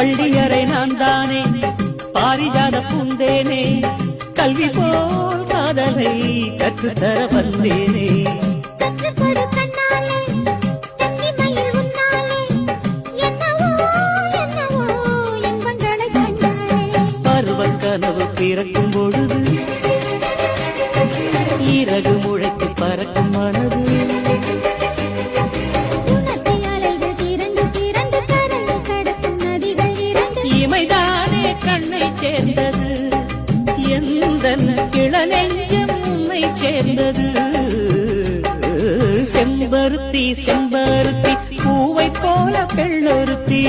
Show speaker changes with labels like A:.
A: பள்ளியறை நான் தானே பாரிஜாத பூந்தேனே கல்வி போல் காதலை கற்றுத்தர வந்தேனே கனவு பிறக்கும் பொழுது இறகு முளைத்து பறக்கும் மனது இமைதானே கண்ணை சேர்ந்தது எந்த இளநெஞ்சம் உன்னை சேர்ந்தது செம்பருத்தி செம்பருத்தி பூவை போல பெண்ணொருத்தி